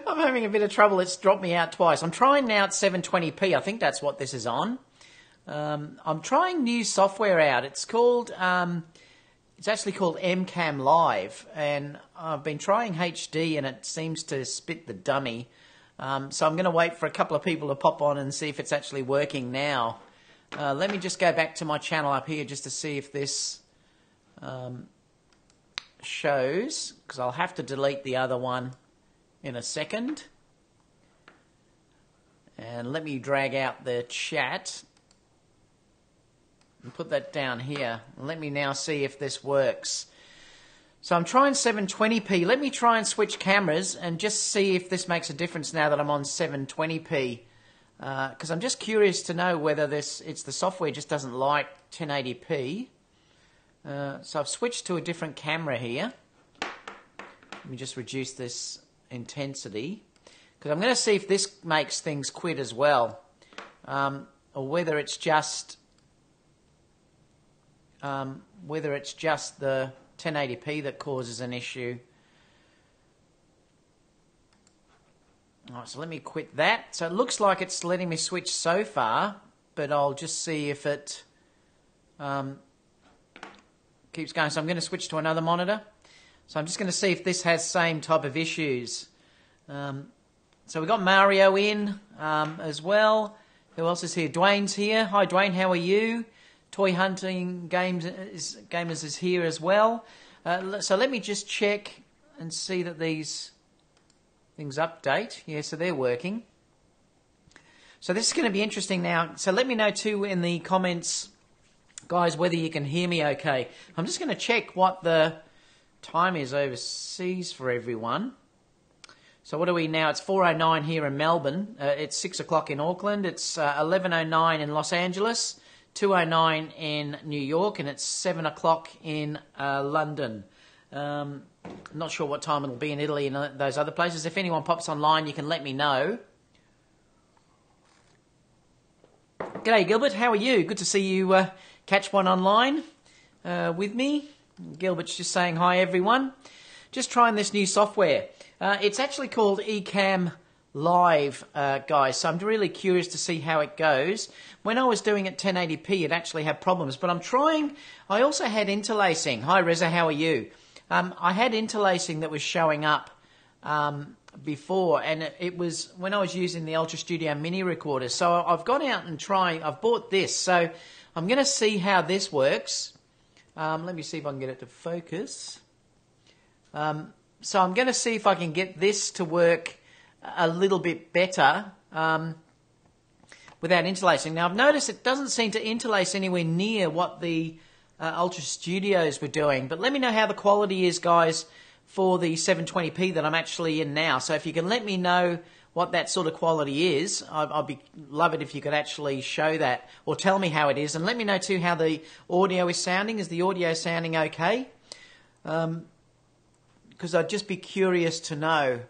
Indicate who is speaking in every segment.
Speaker 1: I'm having a bit of trouble. It's dropped me out twice. I'm trying now at 720p. I think that's what this is on. I'm trying new software out. It's called, it's actually called Ecamm Live, and I've been trying HD and it seems to spit the dummy. So I'm going to wait for a couple of people to pop on and see if it's actually working now. Let me just go back to my channel up here just to see if this shows, because I'll have to delete the other one in a second. And let me drag out the chat and put that down here. Let me now see if this works. So I'm trying 720p. Let me try and switch cameras and just see if this makes a difference now that I'm on 720p. Because I'm just curious to know whether it's the software just doesn't like 1080p. So I've switched to a different camera here. Let me just reduce this intensity, because I'm going to see if this makes things quit as well, or whether it's just the 1080p that causes an issue. Alright, so let me quit that. So it looks like it's letting me switch so far, but I'll just see if it keeps going. So I'm going to switch to another monitor. So I'm just going to see if this has same type of issues. So we've got Mario in as well. Who else is here? Dwayne's here. Hi Dwayne, how are you? Toy Hunting Gamers is here as well. So let me just check and see that these things update. Yeah, so they're working. So this is going to be interesting now. So let me know too in the comments, guys, whether you can hear me okay. I'm just going to check what the time is overseas for everyone. So what are we now? It's 4:09 here in Melbourne. It's 6 o'clock in Auckland. It's 11:09 in Los Angeles, 2:09 in New York, and it's 7 o'clock in London. Not sure what time it'll be in Italy and those other places. If anyone pops online, you can let me know. G'day Gilbert, how are you? Good to see you catch one online with me. Gilbert's just saying hi everyone. Just trying this new software. It's actually called Ecamm Live, guys, so I'm really curious to see how it goes. When I was doing it 1080p, it actually had problems, but I'm trying. I also had interlacing. Hi Reza, how are you? I had interlacing that was showing up before, and it was when I was using the Ultra Studio Mini recorder. So I've gone out and I've bought this, so I'm going to see how this works. Let me see if I can get it to focus. So I'm going to see if I can get this to work a little bit better without interlacing. Now I've noticed it doesn't seem to interlace anywhere near what the Ultra Studios were doing, but let me know how the quality is, guys, for the 720p that I'm actually in now. So if you can let me know what that sort of quality is, I'd love it if you could actually show that or tell me how it is, and let me know too how the audio is sounding. Is the audio sounding okay? Because I'd just be curious to know.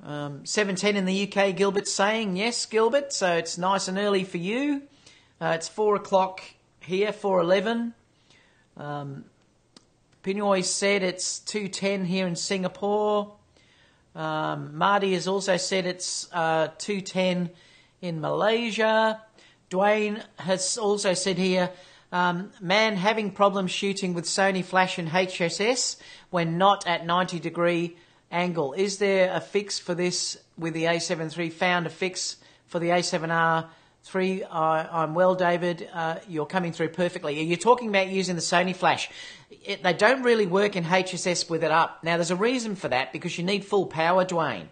Speaker 1: 7:10 in the UK, Gilbert's saying. Yes, Gilbert, so it's nice and early for you. It's 4 o'clock here, 4:11. Pinoy said it's 2:10 here in Singapore. Marty has also said it's 2:10 in Malaysia. Dwayne has also said here, man having problems shooting with Sony flash and HSS when not at 90-degree angle. Is there a fix for this with the A7 III? Found a fix for the A7R III. I'm well, David. You're coming through perfectly. You're talking about using the Sony flash. They don't really work in HSS with it up. Now, there's a reason for that, because you need full power, Dwayne.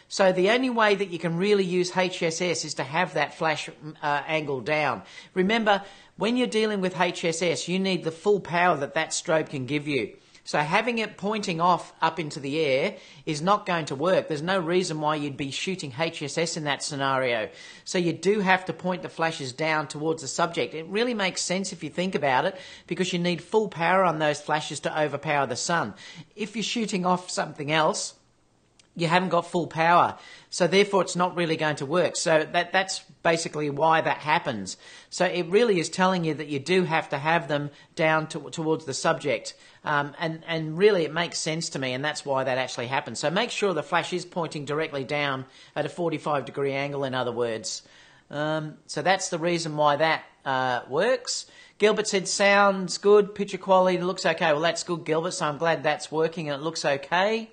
Speaker 1: So the only way that you can really use HSS is to have that flash angle down. Remember, when you're dealing with HSS, you need the full power that strobe can give you. So having it pointing off up into the air is not going to work. There's no reason why you'd be shooting HSS in that scenario. So you do have to point the flashes down towards the subject. It really makes sense if you think about it, because you need full power on those flashes to overpower the sun. If you're shooting off something else, you haven't got full power. So therefore it's not really going to work. So that's basically why that happens. So it really is telling you that you do have to have them down towards the subject. And really it makes sense to me, and that's why that actually happens. So make sure the flash is pointing directly down at a 45-degree angle, in other words. So that's the reason why that works. Gilbert said, sounds good, picture quality looks okay. Well, that's good, Gilbert, so I'm glad that's working and it looks okay.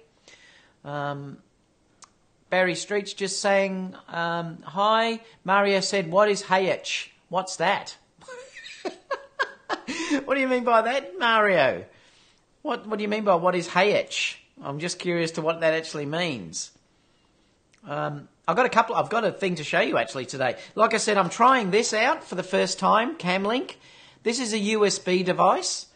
Speaker 1: Barry Street's just saying, hi. Mario said, what is HH? What's that? What do you mean by that, Mario? What do you mean by what is HH? I'm just curious to what that actually means. I've got a thing to show you actually today. Like I said, I'm trying this out for the first time, CamLink. This is a USB device.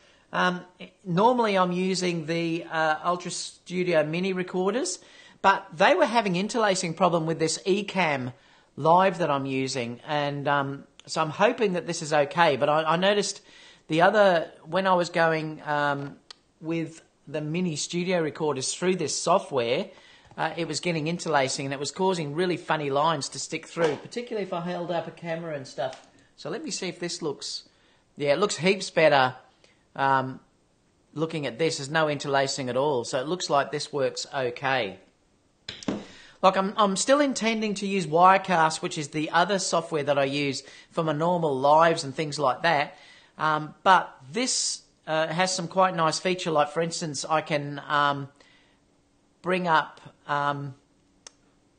Speaker 1: Normally I'm using the Ultra Studio Mini recorders, but they were having interlacing problem with this Ecamm Live that I'm using, and so I'm hoping that this is okay. But I noticed when I was going with the Mini Studio recorders through this software, it was getting interlacing and it was causing really funny lines to stick through, particularly if I held up a camera and stuff. So let me see if this looks... Yeah, it looks heaps better looking at this. There's no interlacing at all, so it looks like this works okay. Like I'm still intending to use Wirecast, which is the other software that I use for my normal lives and things like that. But this has some quite nice feature. Like, for instance, I can bring up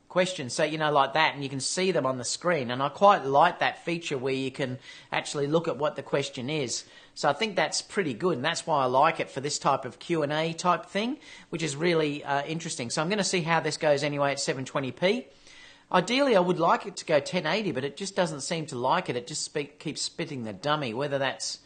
Speaker 1: questions, so like that, and you can see them on the screen, and I quite like that feature where you can actually look at what the question is. So I think that's pretty good, and that's why I like it for this type of Q&A type thing, which is really interesting. So I'm going to see how this goes anyway at 720p. Ideally I would like it to go 1080, but it just doesn't seem to like it. It just keeps spitting the dummy, whether that's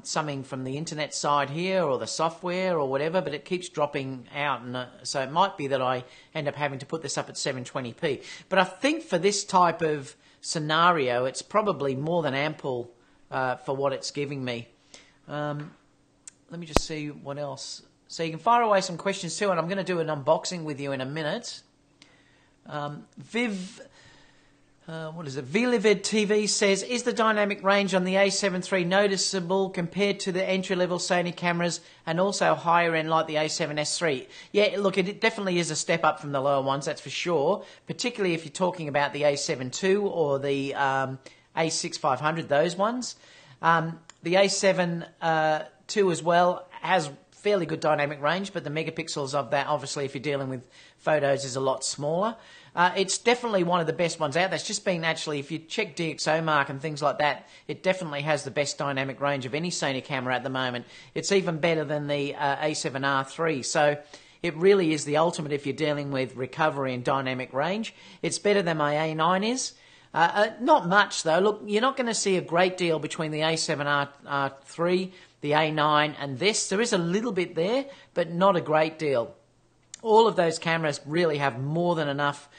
Speaker 1: something from the internet side here or the software or whatever, but it keeps dropping out, and so it might be that I end up having to put this up at 720p. But I think for this type of scenario it's probably more than ample for what it's giving me. Let me just see what else. So you can fire away some questions too, and I'm going to do an unboxing with you in a minute. Vlivid TV says, is the dynamic range on the A7 III noticeable compared to the entry-level Sony cameras and also higher end like the A7S III? Yeah, look, it definitely is a step up from the lower ones, that's for sure, particularly if you're talking about the A7 II or the A6 500, those ones. The A7 II as well has fairly good dynamic range, but the megapixels of that, obviously, if you're dealing with photos, is a lot smaller. It's definitely one of the best ones out there. It's just been actually, if you check DxOMark and things like that, it definitely has the best dynamic range of any Sony camera at the moment. It's even better than the A7R III. So it really is the ultimate if you're dealing with recovery and dynamic range. It's better than my A9 is. Not much though. Look, you're not going to see a great deal between the A7R III, the A9 and this. There is a little bit there, but not a great deal. All of those cameras really have more than enough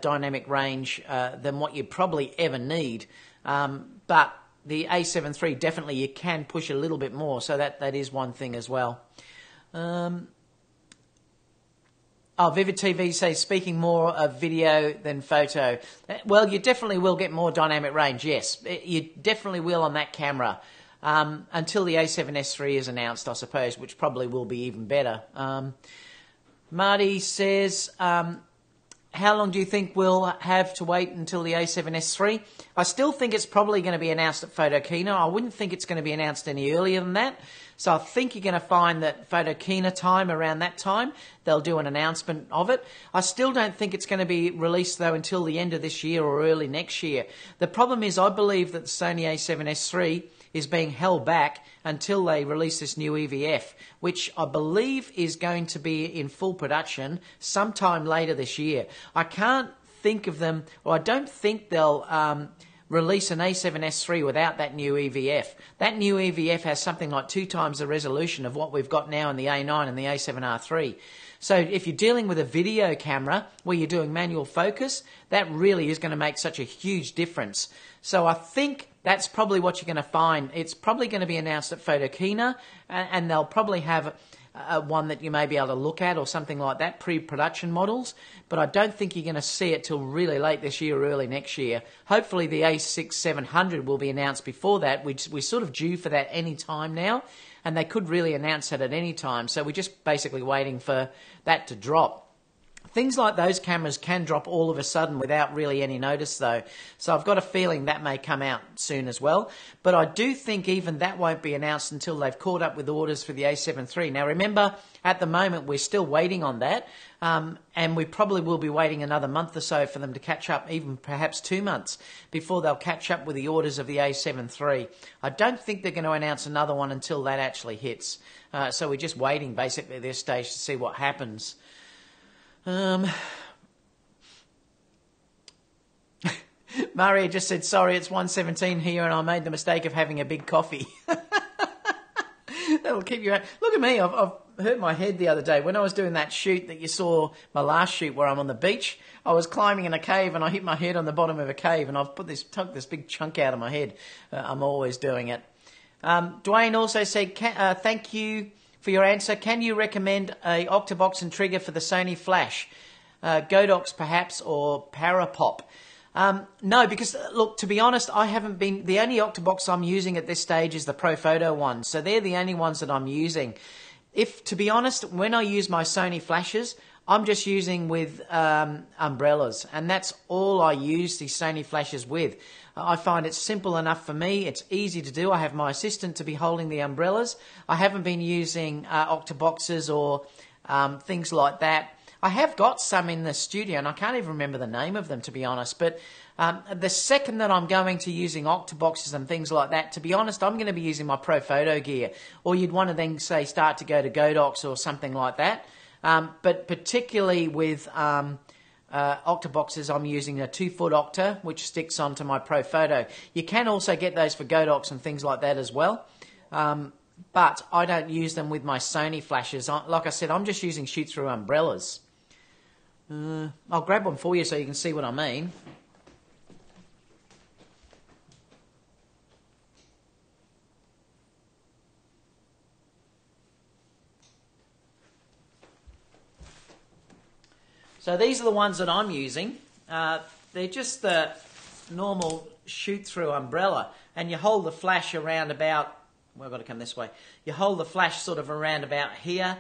Speaker 1: dynamic range than what you probably ever need. But the A7 III, definitely you can push a little bit more, so that is one thing as well. Vivid TV says, speaking more of video than photo. Well, you definitely will get more dynamic range, yes. You definitely will on that camera. Until the A7S III is announced, I suppose, which probably will be even better. Marty says, how long do you think we'll have to wait until the A7S III? I still think it's probably going to be announced at Photokina. I wouldn't think it's going to be announced any earlier than that. So I think you're going to find that Photokina time, around that time, they'll do an announcement of it. I still don't think it's going to be released, though, until the end of this year or early next year. The problem is I believe that the Sony A7S III is being held back until they release this new EVF, which I believe is going to be in full production sometime later this year. I can't think of them, or I don't think they'll release an A7S III without that new EVF. That new EVF has something like 2 times the resolution of what we've got now in the A9 and the A7R III. So if you're dealing with a video camera where you're doing manual focus, that really is going to make such a huge difference. So I think that's probably what you're going to find. It's probably going to be announced at Photokina, and they'll probably have one that you may be able to look at or something like that, pre-production models, but I don't think you're going to see it till really late this year or early next year. Hopefully the A6700 will be announced before that. We're sort of due for that any time now, and they could really announce it at any time, so we're just basically waiting for that to drop. Things like those cameras can drop all of a sudden without really any notice though. So I've got a feeling that may come out soon as well. But I do think even that won't be announced until they've caught up with orders for the A7 III. Now remember, at the moment we're still waiting on that. And we probably will be waiting another month or so for them to catch up, even perhaps 2 months, before they'll catch up with the orders of the A7 III. I don't think they're going to announce another one until that actually hits. So we're just waiting basically at this stage to see what happens. Maria just said, sorry, it's 1:17 here and I made the mistake of having a big coffee. That'll keep you out. Look at me, I've hurt my head the other day. When I was doing that shoot that you saw, my last shoot where I'm on the beach, I was climbing in a cave and I hit my head on the bottom of a cave and I've tucked this big chunk out of my head. I'm always doing it. Dwayne also said, thank you for your answer. Can you recommend a octabox and trigger for the Sony Flash? Godox perhaps, or Parapop? No, because look, to be honest, the only octabox I'm using at this stage is the Profoto one. So they're the only ones that I'm using. To be honest, when I use my Sony flashes, I'm just using with umbrellas, and that's all I use these Sony flashes with. I find it simple enough for me. It's easy to do. I have my assistant to be holding the umbrellas. I haven't been using octaboxes or things like that. I have got some in the studio, and I can't even remember the name of them, to be honest. But the second that I'm going to using octaboxes and things like that, to be honest, I'm going to be using my Profoto gear. Or you'd want to then, say, start to go to Godox or something like that. But particularly with octaboxes, I'm using a 2-foot octa, which sticks onto my Profoto. You can also get those for Godox and things like that as well. But I don't use them with my Sony flashes. Like I said, I'm just using shoot-through umbrellas. I'll grab one for you so you can see what I mean. So these are the ones that I'm using. They're just the normal shoot-through umbrella, and you hold the flash around about, well, I've got to come this way. You hold the flash sort of around about here,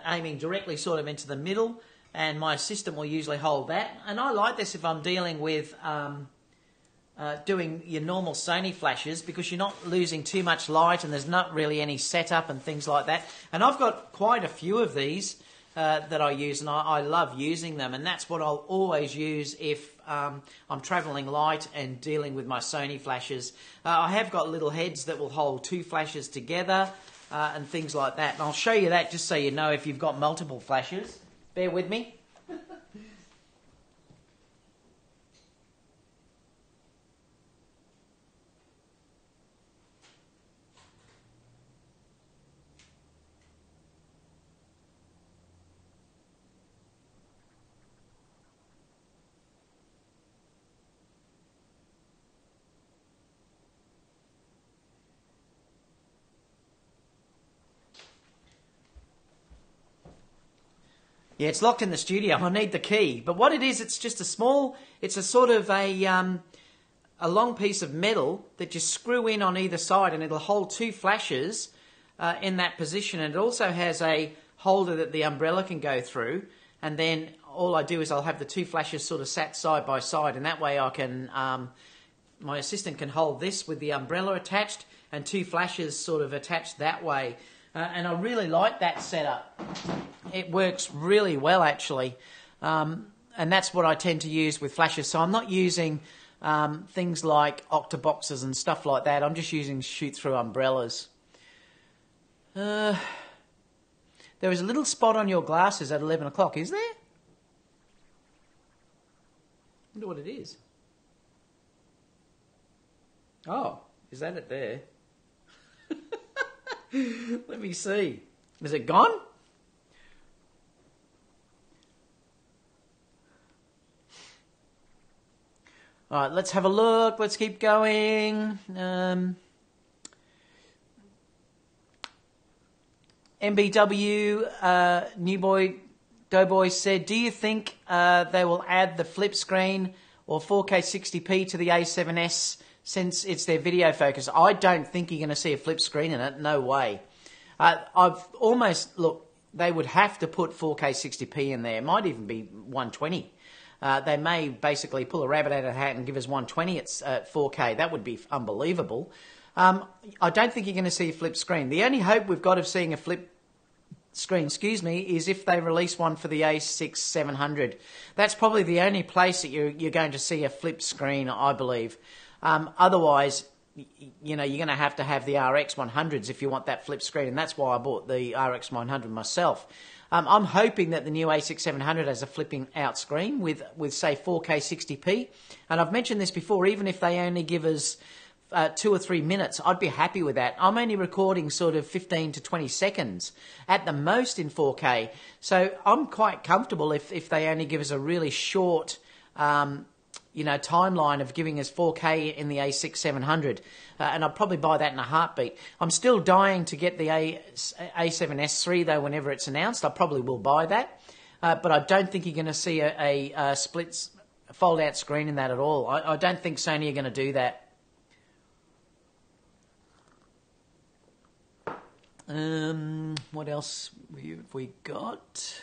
Speaker 1: aiming directly sort of into the middle, and my assistant will usually hold that. And I like this if I'm dealing with doing your normal Sony flashes, because you're not losing too much light and there's not really any setup and things like that. And I've got quite a few of these that I use, and I love using them, and that's what I'll always use if I'm travelling light and dealing with my Sony flashes. I have got little heads that will hold 2 flashes together and things like that, and I'll show you that just so you know if you've got multiple flashes. Bear with me. Yeah, it's locked in the studio. I need the key. But what it is, it's just it's a sort of a long piece of metal that you screw in on either side, and it'll hold 2 flashes in that position. And it also has a holder that the umbrella can go through. And then all I do is I'll have the 2 flashes sort of sat side by side, and that way I can, my assistant can hold this with the umbrella attached and 2 flashes sort of attached that way. And I really like that setup. It works really well, actually. And that's what I tend to use with flashes. So I'm not using things like octaboxes and stuff like that. I'm just using shoot-through umbrellas. There is a little spot on your glasses at 11 o'clock, is there? I wonder what it is. Oh, is that it there? Let me see. Is it gone? All right, let's have a look. Let's keep going. MBW, New Boy Doughboy said, do you think they will add the flip screen or 4K 60p to the A7S since it's their video focus? I don't think you're going to see a flip screen in it. No way. Look, they would have to put 4K 60p in there. It might even be 120. They may basically pull a rabbit out of a hat and give us 120 at 4K. That would be unbelievable. I don't think you're going to see a flip screen. The only hope we've got of seeing a flip screen, is if they release one for the A6-700. That's probably the only place that you're going to see a flip screen, I believe. Otherwise, you're going to have the RX100s if you want that flip screen, and that's why I bought the RX100 myself. I'm hoping that the new A6-700 has a flipping out screen with say 4K 60p, and I've mentioned this before, even if they only give us 2 or 3 minutes, I'd be happy with that. I'm only recording sort of 15 to 20 seconds at the most in 4K, so I'm quite comfortable if they only give us a really short timeline of giving us 4K in the A6-700, and I'd probably buy that in a heartbeat. I'm still dying to get the A7S III though. Whenever it's announced, I probably will buy that, but I don't think you're going to see a split fold-out screen in that at all. I don't think Sony are going to do that. What else have we got?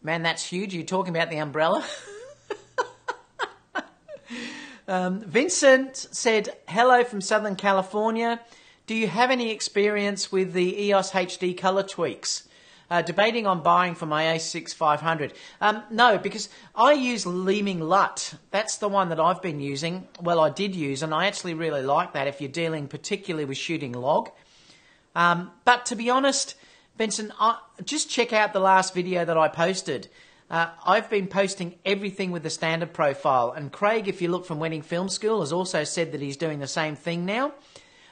Speaker 1: Man, that's huge. Are you talking about the umbrella? Vincent said, hello from Southern California. Do you have any experience with the EOS HD color tweaks? Debating on buying for my A6-500. No, because I use Leeming LUT. That's the one that I've been using. Well, I did use, and I actually really like that if you're dealing particularly with shooting log. But to be honest, Benson, just check out the last video that I posted. I've been posting everything with the standard profile, and Craig, if you look from Wedding Film School, has also said that he's doing the same thing now.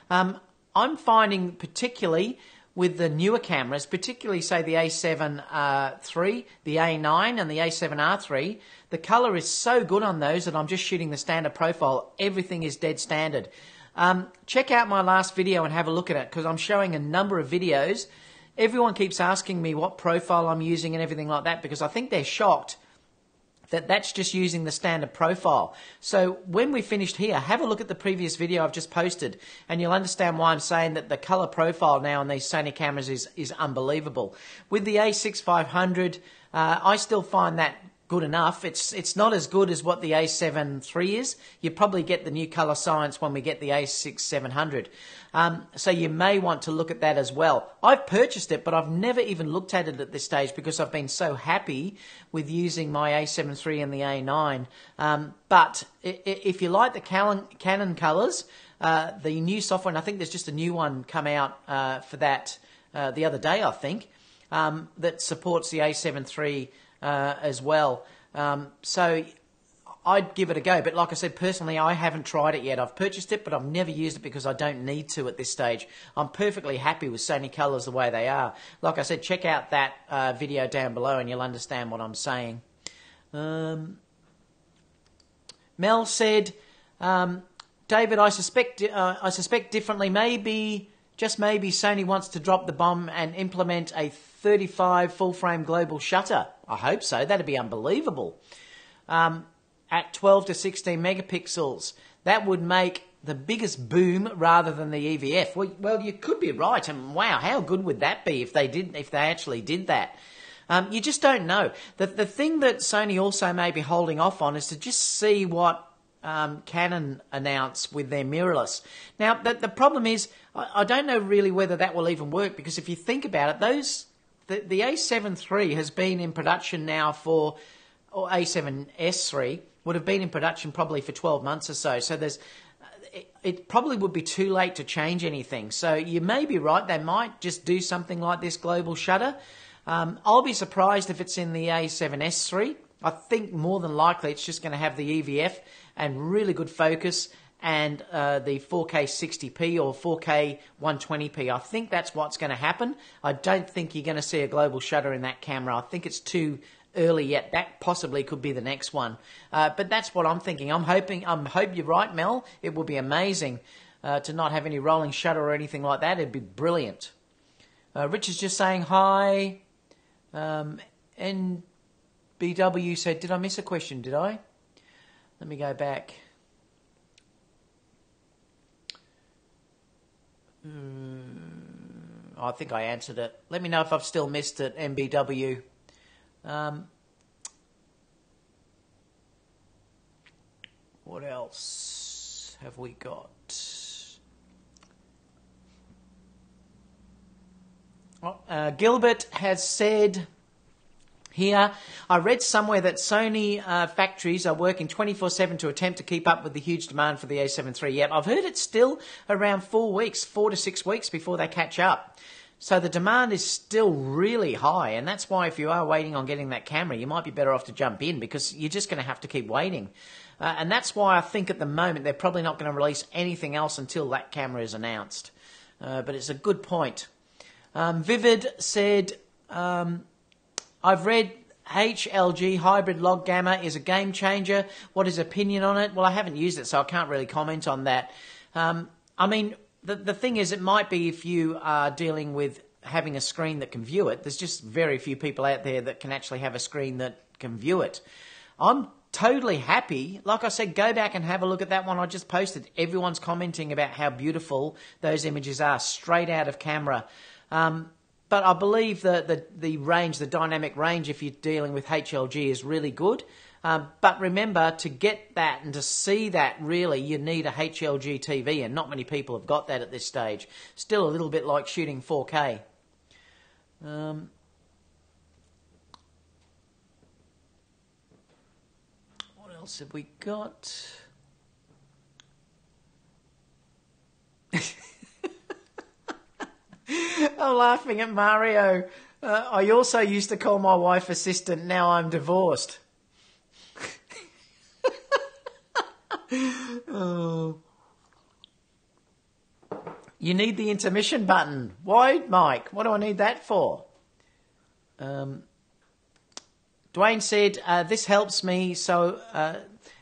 Speaker 1: I'm finding particularly with the newer cameras, particularly say the A7 III, the A9 and the A7R III, the colour is so good on those that I'm just shooting the standard profile. Everything is dead standard. Check out my last video and have a look at it, because I'm showing a number of videos. Everyone keeps asking me what profile I'm using and everything like that, because I think they're shocked that that's just using the standard profile. So when we finished here, have a look at the previous video I've just posted, and you'll understand why I'm saying that the color profile now on these Sony cameras is unbelievable. With the A6-500, I still find that good enough. It's not as good as what the A7 III is. You probably get the new color science when we get the A6-700. So you may want to look at that as well. I've purchased it, but I've never even looked at it at this stage because I've been so happy with using my A7 III and the A9. But if you like the Canon colors, the new software, and I think there's just a new one come out for that the other day, I think, that supports the A7 III as well. So I'd give it a go, but like I said, personally, I haven't tried it yet. I've purchased it, but I've never used it because I don't need to at this stage. I'm perfectly happy with Sony colors the way they are. Like I said, check out that video down below and you'll understand what I'm saying. Mel said, David, I suspect differently. Maybe, just maybe, Sony wants to drop the bomb and implement a 35 full-frame global shutter. I hope so. That'd be unbelievable. At 12 to 16 megapixels. That would make the biggest boom rather than the EVF. Well, you could be right, and wow, how good would that be if they actually did that? You just don't know. The thing that Sony also may be holding off on is to just see what Canon announce with their mirrorless. Now, the problem is, I don't know really whether that will even work, because if you think about it, the A7 III has been in production now or A7S III would have been in production probably for 12 months or so. So it probably would be too late to change anything. So you may be right. They might just do something like this global shutter. I'll be surprised if it's in the A7S III. I think more than likely it's just going to have the EVF and really good focus and the 4K 60p or 4K 120p. I think that's what's going to happen. I don't think you're going to see a global shutter in that camera. I think it's too early yet. That possibly could be the next one. But that's what I'm thinking. I hope you're right, Mel. It will be amazing. to not have any rolling shutter or anything like that. It'd be brilliant. Rich is just saying hi. NBW said, did I miss a question? Did I? Let me go back. I think I answered it. Let me know if I've still missed it, NBW. What else have we got? Gilbert has said here, I read somewhere that Sony factories are working 24/7 to attempt to keep up with the huge demand for the A7 III. Yet I've heard it's still around 4 to 6 weeks before they catch up. So the demand is still really high, and that's why if you are waiting on getting that camera, you might be better off to jump in because you're just going to have to keep waiting. And that's why I think at the moment they're probably not going to release anything else until that camera is announced. But it's a good point. Vivid said, I've read HLG hybrid log gamma is a game changer. What is opinion on it? Well, I haven't used it, so I can't really comment on that. I mean, the thing is, it might be if you are dealing with having a screen that can view it. There's just very few people out there that can actually have a screen that can view it. I'm totally happy. Like I said, go back and have a look at that one I just posted. Everyone's commenting about how beautiful those images are, straight out of camera. But I believe that the range, the dynamic range, if you're dealing with HLG, is really good. But remember, to get that and to see that, really, you need a HLG TV, and not many people have got that at this stage. Still a little bit like shooting 4K. What else have we got? I'm laughing at Mario. I also used to call my wife assistant. Now I'm divorced. Oh. You need the intermission button. Why, Mike? What do I need that for? Dwayne said, this helps me so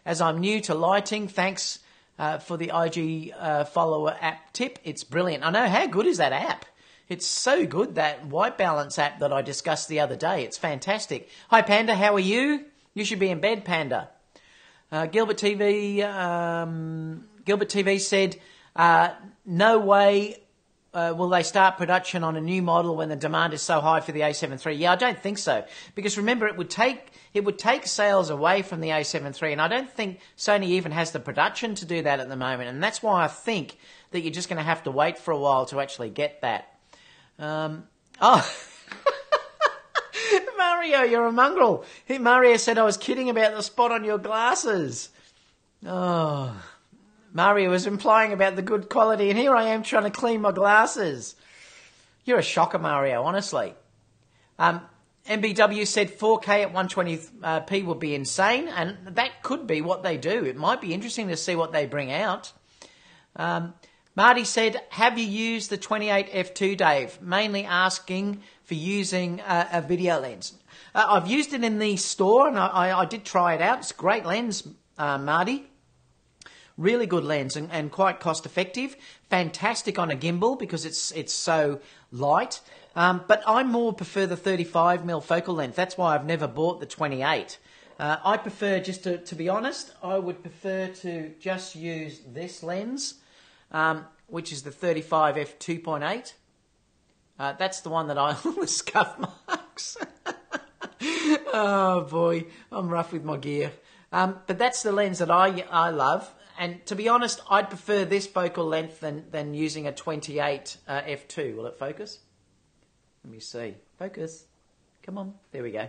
Speaker 1: as I'm new to lighting. Thanks for the IG follower app tip. It's brilliant. I know. How good is that app? It's so good, that white balance app that I discussed the other day. It's fantastic. Hi, Panda. How are you? You should be in bed, Panda. Gilbert TV said, no way will they start production on a new model when the demand is so high for the A7 III. Yeah, I don't think so. Because remember, it would take sales away from the A7 III, and I don't think Sony even has the production to do that at the moment. And that's why I think that you're just going to have to wait for a while to actually get that. Mario, you're a mongrel. Mario said I was kidding about the spot on your glasses. Oh, Mario was implying about the good quality, and here I am trying to clean my glasses. You're a shocker, Mario, honestly. MBW said 4K at 120p would be insane, and that could be what they do. It might be interesting to see what they bring out. Marty said, have you used the 28 f2, Dave? Mainly asking for using a video lens. I've used it in the store, and I did try it out. It's a great lens, Marty. Really good lens and quite cost effective. Fantastic on a gimbal because it's so light. But I more prefer the 35mm focal length. That's why I've never bought the 28. I prefer, just to be honest, I would prefer to just use this lens, which is the 35 f2.8. That's the one that I with scuff marks. Oh boy, I'm rough with my gear. But that's the lens that I love. And to be honest, I'd prefer this focal length than using a 28 f2. Will it focus? Let me see. Focus. Come on. There we go.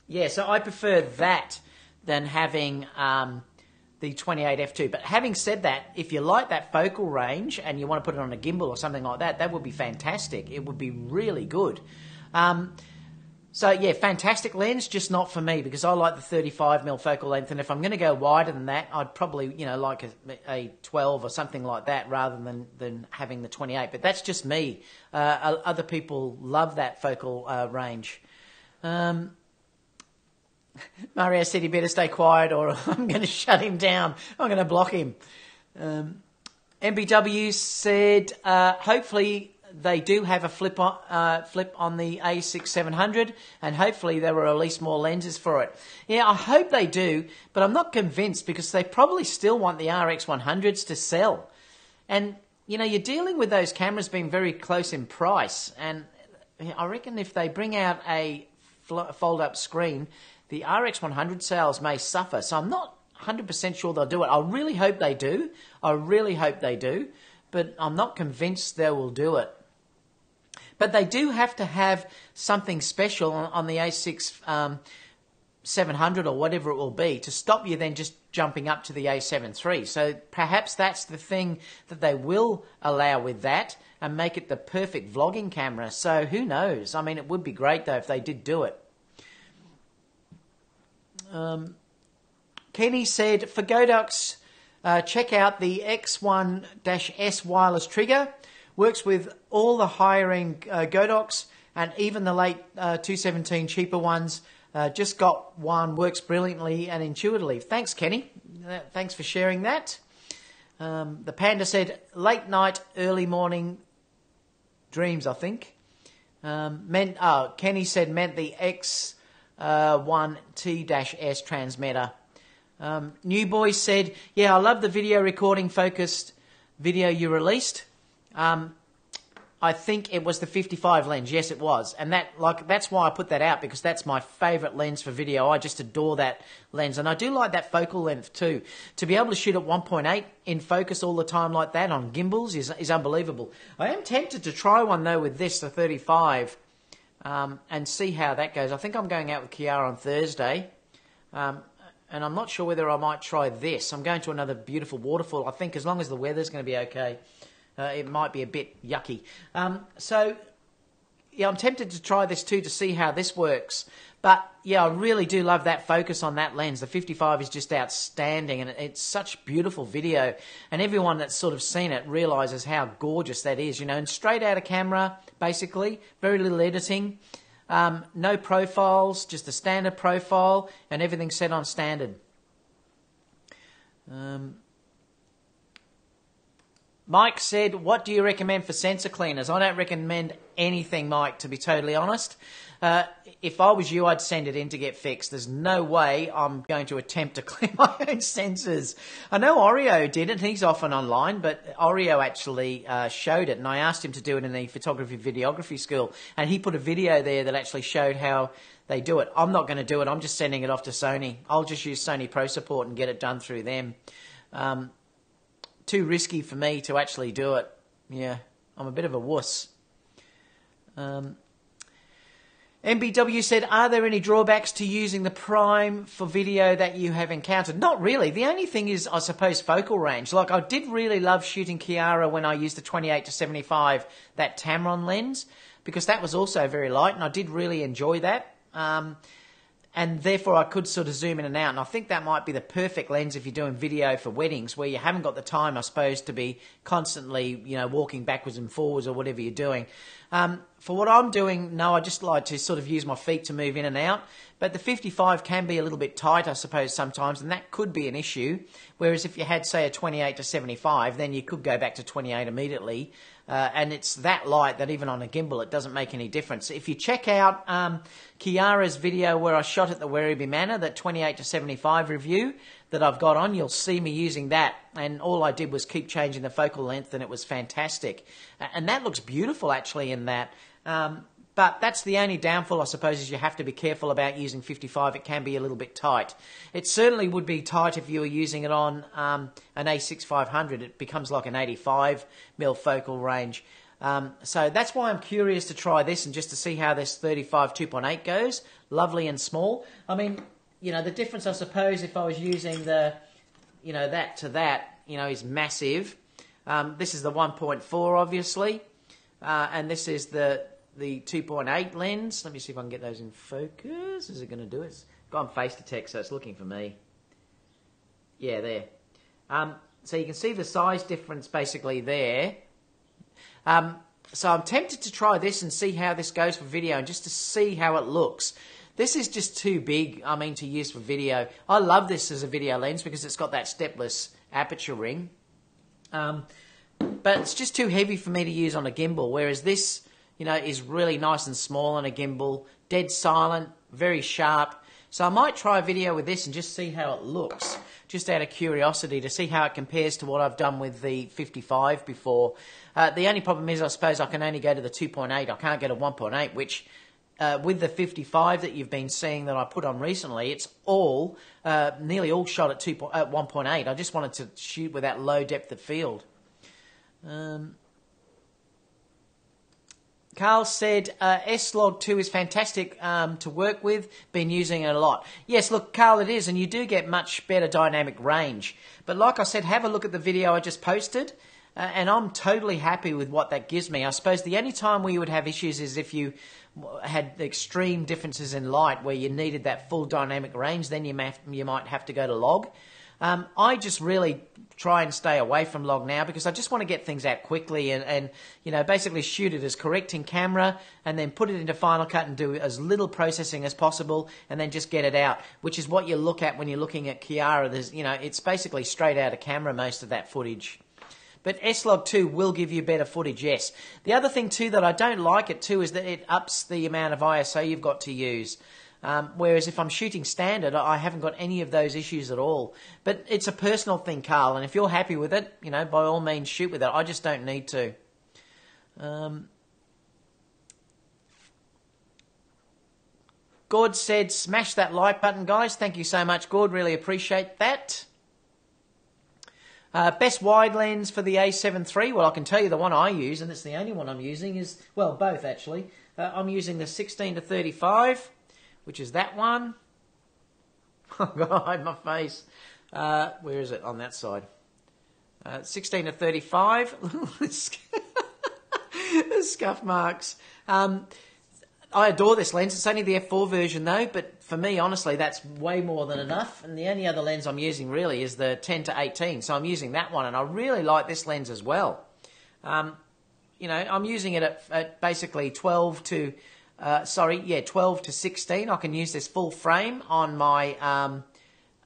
Speaker 1: Yeah, so I prefer that than having the 28 f2. But having said that, if you like that focal range and you want to put it on a gimbal or something like that, that would be fantastic. It would be really good. So yeah, fantastic lens, just not for me because I like the 35mm focal length. And if I'm going to go wider than that, I'd probably, like a 12 or something like that rather than having the 28. But that's just me. Other people love that focal range. Mario said he better stay quiet or I'm going to shut him down. I'm going to block him. MBW said hopefully they do have a flip on the A6-700, and hopefully they will release more lenses for it. Yeah, I hope they do, but I'm not convinced because they probably still want the RX100s to sell. And, you know, you're dealing with those cameras being very close in price, and I reckon if they bring out a fold-up screen, the RX100 sales may suffer. So I'm not 100% sure they'll do it. I really hope they do. I really hope they do, but I'm not convinced they will do it. But they do have to have something special on the A6 700 or whatever it will be to stop you then just jumping up to the A7 III. So perhaps that's the thing that they will allow with that and make it the perfect vlogging camera. So who knows? I mean, it would be great though if they did do it. Kenny said, for Godox, check out the X1-S wireless trigger. Works with all the higher-end Godox and even the late 217 cheaper ones. Just got one, works brilliantly and intuitively. Thanks, Kenny. Thanks for sharing that. The Panda said, late night, early morning dreams, I think. Kenny said meant the X1T-S transmitter. New Boy said, yeah, I love the video recording focused video you released. I think it was the 55 lens. Yes, it was. And that's why I put that out, because that's my favourite lens for video. I just adore that lens. And I do like that focal length too. To be able to shoot at 1.8 in focus all the time like that on gimbals is unbelievable. I am tempted to try one though with this, the 35, and see how that goes. I think I'm going out with Kiara on Thursday. And I'm not sure whether I might try this. I'm going to another beautiful waterfall. I think as long as the weather's going to be okay. It might be a bit yucky. So, yeah, I'm tempted to try this too to see how this works. But, yeah, I really do love that focus on that lens. The 55 is just outstanding, and it's such beautiful video. And everyone that's sort of seen it realises how gorgeous that is, you know, and straight out of camera, basically, very little editing. No profiles, just a standard profile, and everything set on standard. Mike said, what do you recommend for sensor cleaners? I don't recommend anything, Mike, to be totally honest. If I was you, I'd send it in to get fixed. There's no way I'm going to attempt to clean my own sensors. I know Oreo did it. He's often online, but Oreo actually showed it, and I asked him to do it in the photography videography school, and he put a video there that actually showed how they do it. I'm not going to do it. I'm just sending it off to Sony. I'll just use Sony Pro Support and get it done through them. Too risky for me to actually do it. Yeah, I'm a bit of a wuss. MBW said, are there any drawbacks to using the prime for video that you have encountered? Not really. The only thing is, I suppose, focal range. Like, I did really love shooting Kiara when I used the 28-75, that Tamron lens, because that was also very light, and I did really enjoy that. And therefore I could sort of zoom in and out. And I think that might be the perfect lens if you're doing video for weddings, where you haven't got the time, I suppose, to be constantly, you know, walking backwards and forwards or whatever you're doing. For what I'm doing, no, I just like to sort of use my feet to move in and out. But the 55 can be a little bit tight, I suppose, sometimes, and that could be an issue. Whereas if you had, say, a 28-75, then you could go back to 28 immediately. And it's that light that even on a gimbal it doesn't make any difference. If you check out Kiara's video where I shot at the Werribee Manor, that 28-75 review that I've got on, you'll see me using that. And all I did was keep changing the focal length, and it was fantastic. And that looks beautiful actually in that. But that's the only downfall, I suppose, is you have to be careful about using 55. It can be a little bit tight. It certainly would be tight if you were using it on an A6500. It becomes like an 85mm focal range. So that's why I'm curious to try this and just to see how this 35 2.8 goes. Lovely and small. I mean, you know, the difference, I suppose, if I was using the, you know, that to that, you know, is massive. This is the 1.4, obviously. And this is the 2.8 lens. Let me see if I can get those in focus. Is it going to do it? It's gone face detect, so it's looking for me. Yeah, there. So you can see the size difference basically there. So I'm tempted to try this and see how this goes for video, and just to see how it looks. This is just too big, I mean, to use for video. I love this as a video lens because it's got that stepless aperture ring. but it's just too heavy for me to use on a gimbal, whereas this, you know, is really nice and small on a gimbal, dead silent, very sharp. So I might try a video with this and just see how it looks, just out of curiosity, to see how it compares to what I've done with the 55 before. The only problem is, I suppose, I can only go to the 2.8. I can't go to 1.8, which with the 55 that you've been seeing that I put on recently, it's all, nearly all shot at 1.8. I just wanted to shoot with that low depth of field. Carl said, S-Log2 is fantastic to work with, been using it a lot. Yes, look, Carl, it is, and you do get much better dynamic range. But like I said, have a look at the video I just posted, and I'm totally happy with what that gives me. I suppose the only time where you would have issues is if you had extreme differences in light where you needed that full dynamic range, then you might have to go to log. I just really try and stay away from log now because I just want to get things out quickly and you know, basically shoot it as correct in camera and then put it into Final Cut and do as little processing as possible and then just get it out, which is what you look at when you're looking at Kiara. There's, you know, it's basically straight out of camera, most of that footage. But S-Log2 will give you better footage, yes. The other thing too that I don't like it too is that it ups the amount of ISO you've got to use. Whereas if I'm shooting standard, I haven't got any of those issues at all. But it's a personal thing, Carl, and if you're happy with it, you know, by all means shoot with it. I just don't need to. Gord said, smash that like button, guys. Thank you so much, Gord. Really appreciate that. Best wide lens for the A7 III. Well, I can tell you the one I use, and it's the only one I'm using, is, well, both actually. I'm using the 16-35. Which is that one. Oh, God, my face. Where is it? On that side. 16-35. The scuff marks. I adore this lens. It's only the f4 version, though, but for me, honestly, that's way more than enough. And the only other lens I'm using, really, is the 10-18. So I'm using that one, and I really like this lens as well. You know, I'm using it at basically 12 to 16. I can use this full frame on my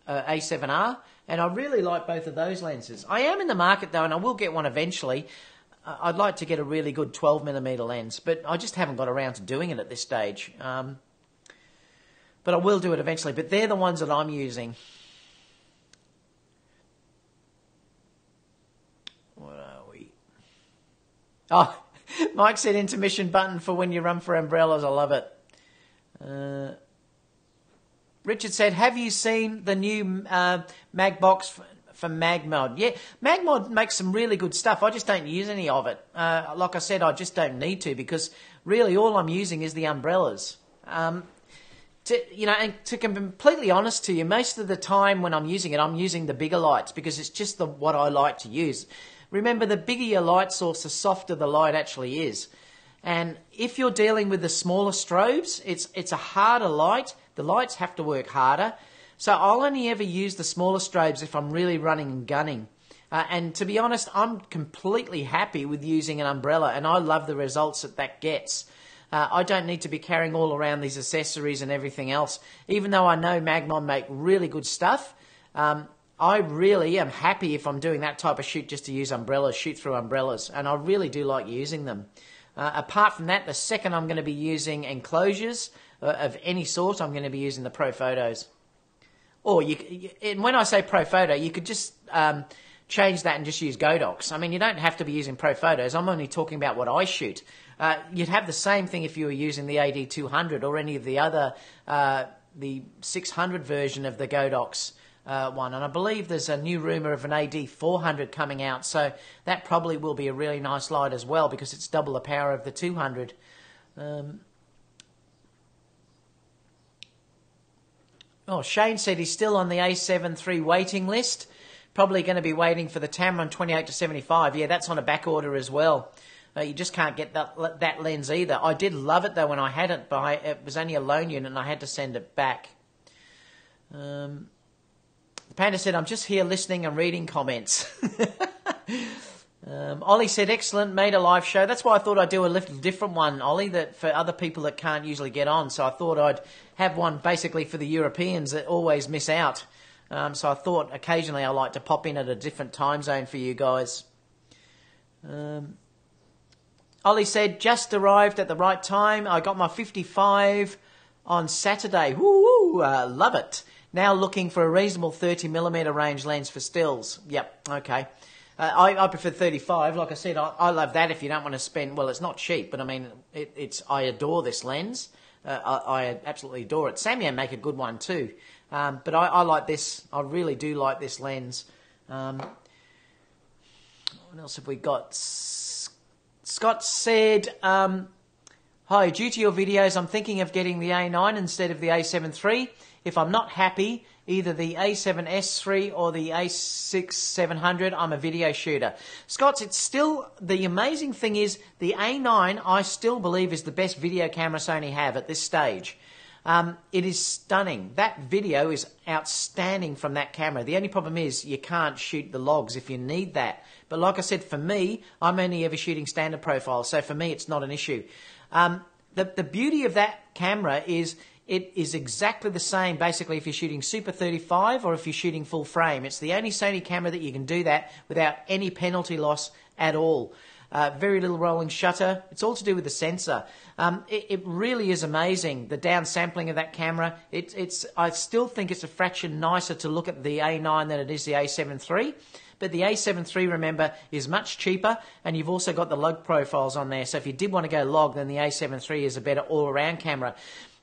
Speaker 1: A7R, and I really like both of those lenses. I am in the market, though, and I will get one eventually. I'd like to get a really good 12mm lens, but I just haven't got around to doing it at this stage. But I will do it eventually. But they're the ones that I'm using. What are we? Oh, Mike said intermission button for when you run for umbrellas. I love it. Richard said, have you seen the new mag box from Magmod? Yeah, Magmod makes some really good stuff. I just don't use any of it. Like I said, I just don't need to because really all I'm using is the umbrellas. And to be completely honest to you, most of the time when I'm using it, I'm using the bigger lights because it's just what I like to use. Remember, the bigger your light source, the softer the light actually is. And if you're dealing with the smaller strobes, it's a harder light. The lights have to work harder. So I'll only ever use the smaller strobes if I'm really running and gunning. And to be honest, I'm completely happy with using an umbrella, and I love the results that gets. I don't need to be carrying all around these accessories and everything else. Even though I know Magmon make really good stuff, I really am happy if I'm doing that type of shoot just to use umbrellas, shoot through umbrellas, and I really do like using them. Apart from that, the second I'm going to be using enclosures of any sort, I'm going to be using the Pro Photos. Or, and when I say Pro Photo, you could just change that and just use Godox. I mean, you don't have to be using Pro Photos. I'm only talking about what I shoot. You'd have the same thing if you were using the AD200 or any of the other, the 600 version of the Godox one. And I believe there's a new rumour of an AD400 coming out, so that probably will be a really nice light as well because it's double the power of the 200. Shane said he's still on the A7 III waiting list. Probably going to be waiting for the Tamron 28-75. Yeah, that's on a back order as well. You just can't get that lens either. I did love it, though, when I had it, but it was only a loan unit and I had to send it back. The Panda said, I'm just here listening and reading comments. Ollie said, excellent, made a live show. That's why I thought I'd do a little different one, Ollie, that for other people that can't usually get on. So I thought I'd have one basically for the Europeans that always miss out. So I thought occasionally I like to pop in at a different time zone for you guys. Ollie said, just arrived at the right time. I got my 55 on Saturday. Woo, love it. Now looking for a reasonable 30mm range lens for stills. Yep, okay. I prefer 35. Like I said, I love that if you don't want to spend... Well, it's not cheap, but I mean, I adore this lens. I absolutely adore it. Samyang make a good one too. But I like this. I really do like this lens. What else have we got? Scott said, hi, due to your videos, I'm thinking of getting the A9 instead of the A7 III. If I'm not happy, either the A7S III or the A6-700, I'm a video shooter. Scott, it's still, the amazing thing is, the A9, I still believe, is the best video camera Sony have at this stage. It is stunning. That video is outstanding from that camera. The only problem is you can't shoot the logs if you need that. But like I said, for me, I'm only ever shooting standard profile, so for me it's not an issue. The beauty of that camera is it is exactly the same basically if you're shooting Super 35 or if you're shooting full frame. It's the only Sony camera that you can do that without any penalty loss at all. Very little rolling shutter. It's all to do with the sensor. It really is amazing, the downsampling of that camera. I still think it's a fraction nicer to look at the A9 than it is the A7 III. But the A7 III, remember, is much cheaper, and you've also got the log profiles on there. So if you did want to go log, then the A7 III is a better all-around camera.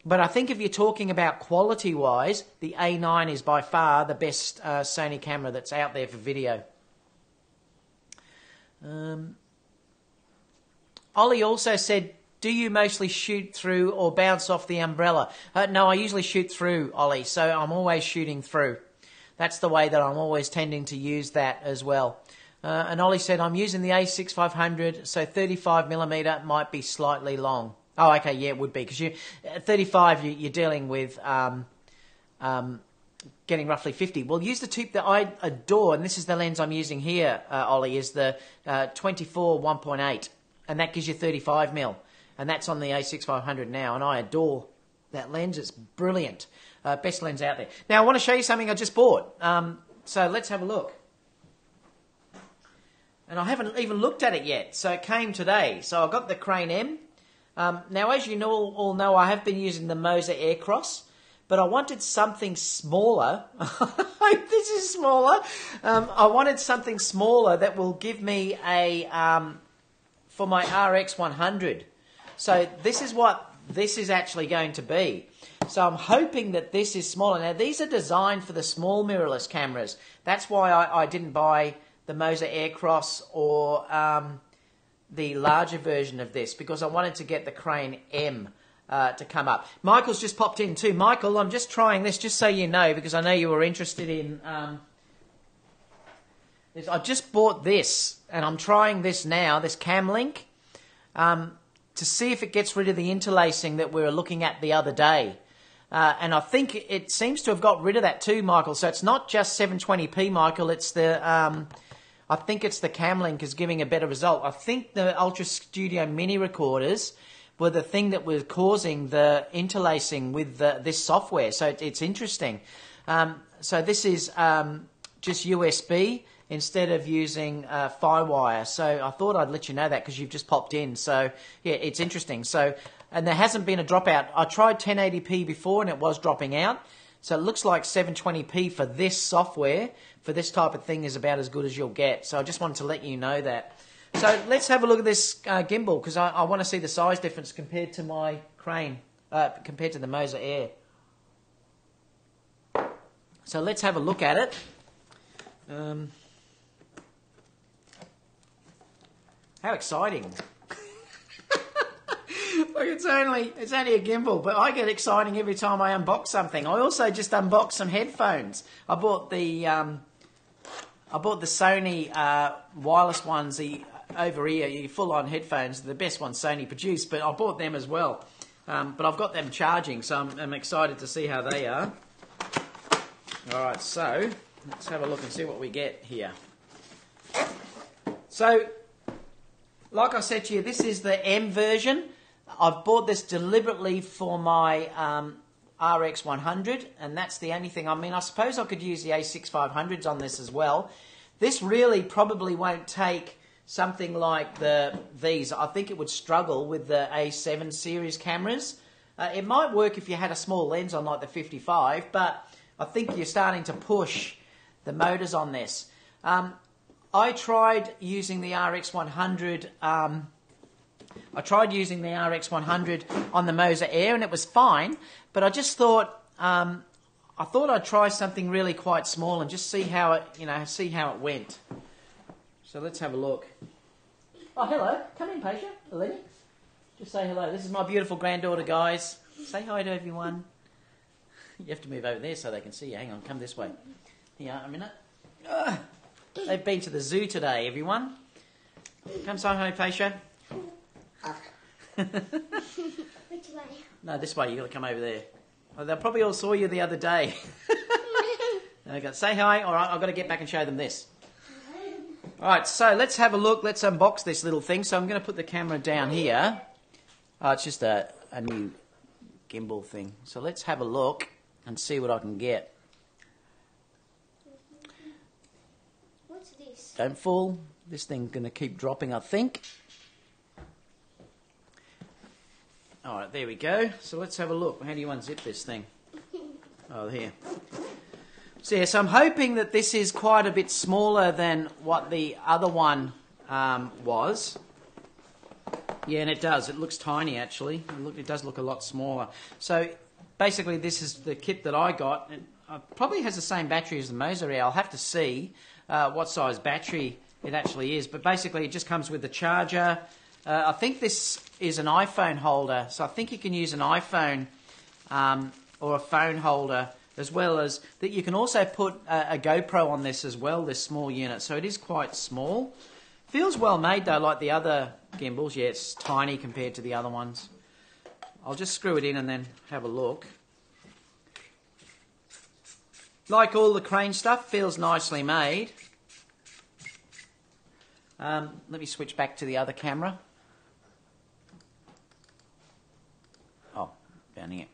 Speaker 1: But I think if you're talking about quality-wise, the A9 is by far the best Sony camera that's out there for video. Ollie also said, do you mostly shoot through or bounce off the umbrella? No, I usually shoot through, Ollie, so I'm always shooting through. That's the way that I'm always tending to use that as well. And Ollie said, I'm using the A6500, so 35mm might be slightly long. Oh, okay, yeah, it would be, because 35 you're dealing with getting roughly 50. Well, use the tube that I adore, and this is the lens I'm using here, Ollie, is the 24 1.8, and that gives you 35mm, and that's on the A6500 now, and I adore that lens. It's brilliant. Best lens out there. Now, I want to show you something I just bought. So let's have a look. And I haven't even looked at it yet. So it came today. So I got the Crane M. Now, as you all know, I have been using the Moser Aircross, but I wanted something smaller. This is smaller. I wanted something smaller that will give me a for my RX 100. So this is what this is actually going to be. So I'm hoping that this is smaller. Now, these are designed for the small mirrorless cameras. That's why I didn't buy the Moser Aircross or the larger version of this, because I wanted to get the Crane M to come up. Michael's just popped in too. Michael, I'm just trying this, just so you know, because I know you were interested in... I just bought this, and I'm trying this now, this Cam Link, to see if it gets rid of the interlacing that we were looking at the other day. And I think it seems to have got rid of that too, Michael. So it's not just 720p, Michael. It's the I think it's the Cam Link is giving a better result. I think the Ultra Studio Mini recorders were the thing that was causing the interlacing with this software. So it's interesting. So this is just USB instead of using Firewire. So I thought I'd let you know that because you've just popped in. So yeah, it's interesting. So. And there hasn't been a dropout. I tried 1080p before and it was dropping out. So it looks like 720p for this software, for this type of thing, is about as good as you'll get. So I just wanted to let you know that. So let's have a look at this gimbal, because I want to see the size difference compared to my Crane, compared to the Moser Air. So let's have a look at it. How exciting. Look, it's only a gimbal, but I get exciting every time I unbox something. I also just unboxed some headphones. I bought the Sony wireless ones, the over-ear, full-on headphones, the best ones Sony produced, but I bought them as well. But I've got them charging, so I'm excited to see how they are. All right, so let's have a look and see what we get here. So, like I said to you, this is the M version. I've bought this deliberately for my RX 100, and that's the only thing. I mean, I suppose I could use the A6500s on this as well. This really probably won't take something like these, I think it would struggle with the A7 series cameras. It might work if you had a small lens on like the 55, but I think you're starting to push the motors on this. I tried using the RX100. I tried using the RX100 on the Moza Air, and it was fine. But I just thought I'd try something really quite small and just see how it went. So let's have a look. Oh, hello. Come in, Pasha. Eleni. Just say hello. This is my beautiful granddaughter, guys. Say hi to everyone. You have to move over there so they can see you. Hang on, come this way. Here, a minute. They've been to the zoo today, everyone. Come say hi, Pasha.
Speaker 2: Which way?
Speaker 1: No, this way. You've got to come over there. Oh, they probably all saw you the other day. Okay, say hi. All right, I've got to get back and show them this. All right, so let's have a look. Let's unbox this little thing. So I'm going to put the camera down here. Oh, it's just a new gimbal thing. So let's have a look and see what I can get.
Speaker 2: What's this?
Speaker 1: Don't fall. This thing's going to keep dropping, I think. All right, there we go. So let's have a look. How do you unzip this thing? Oh, here. So, yes, I'm hoping that this is quite a bit smaller than what the other one was. Yeah, and it does. It looks tiny, actually. It does look a lot smaller. So, basically, this is the kit that I got. It probably has the same battery as the Moza Air. I'll have to see what size battery it actually is. But basically, it just comes with the charger. I think this is an iPhone holder. So, I think you can use an iPhone or a phone holder, as well as that you can also put a GoPro on this as well, this small unit. So it is quite small. Feels well made though, like the other gimbals. Yeah, it's tiny compared to the other ones. I'll just screw it in and then have a look. Like all the Crane stuff, feels nicely made. Let me switch back to the other camera. Oh, down here.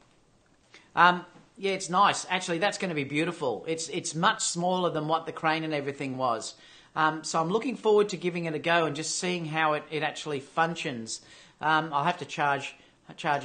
Speaker 1: Yeah, it's nice. Actually, that's going to be beautiful. It's much smaller than what the Crane and everything was. So I'm looking forward to giving it a go and just seeing how it actually functions. I'll have to charge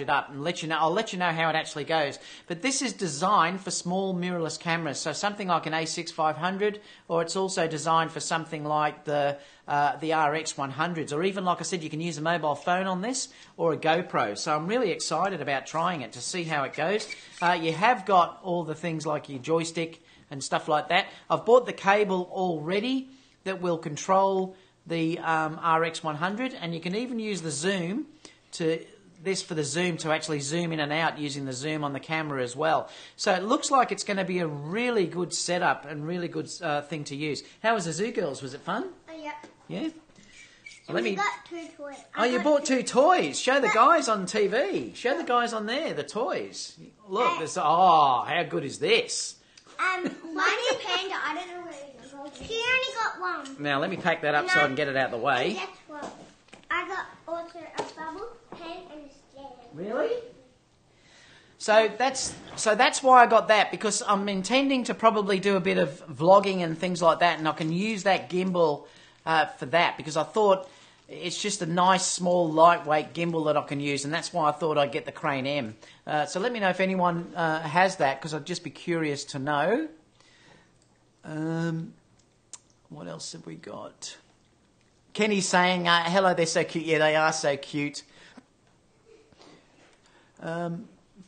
Speaker 1: it up and let you know. I'll let you know how it actually goes. But this is designed for small mirrorless cameras, so something like an A6 500, or it's also designed for something like the RX 100s, or even, like I said, you can use a mobile phone on this or a GoPro. So I'm really excited about trying it to see how it goes. You have got all the things like your joystick and stuff like that. I've bought the cable already that will control the RX 100, and you can even use the zoom for the zoom to actually zoom in and out using the zoom on the camera as well. So it looks like it's going to be a really good setup and really good thing to use. How was the zoo, girls? Was it fun?
Speaker 2: Yep.
Speaker 1: Yeah?
Speaker 2: And we got 2 toys.
Speaker 1: Oh, you bought 2 toys. Show the guys on TV. Show the guys on there, the toys. Look, how good is this?
Speaker 2: Mine is Panda. I don't know where it is. She only got one.
Speaker 1: Now, let me pack that up so I can get it out of the way.
Speaker 2: And guess what? I got also a bubble, pen, and a stand.
Speaker 1: Really? So that's why I got that, because I'm intending to probably do a bit of vlogging and things like that, and I can use that gimbal for that, because I thought it's just a nice, small, lightweight gimbal that I can use, and that's why I thought I'd get the Crane M. So let me know if anyone has that, because I'd just be curious to know. What else have we got? Kenny's saying, hello, they're so cute. Yeah, they are so cute.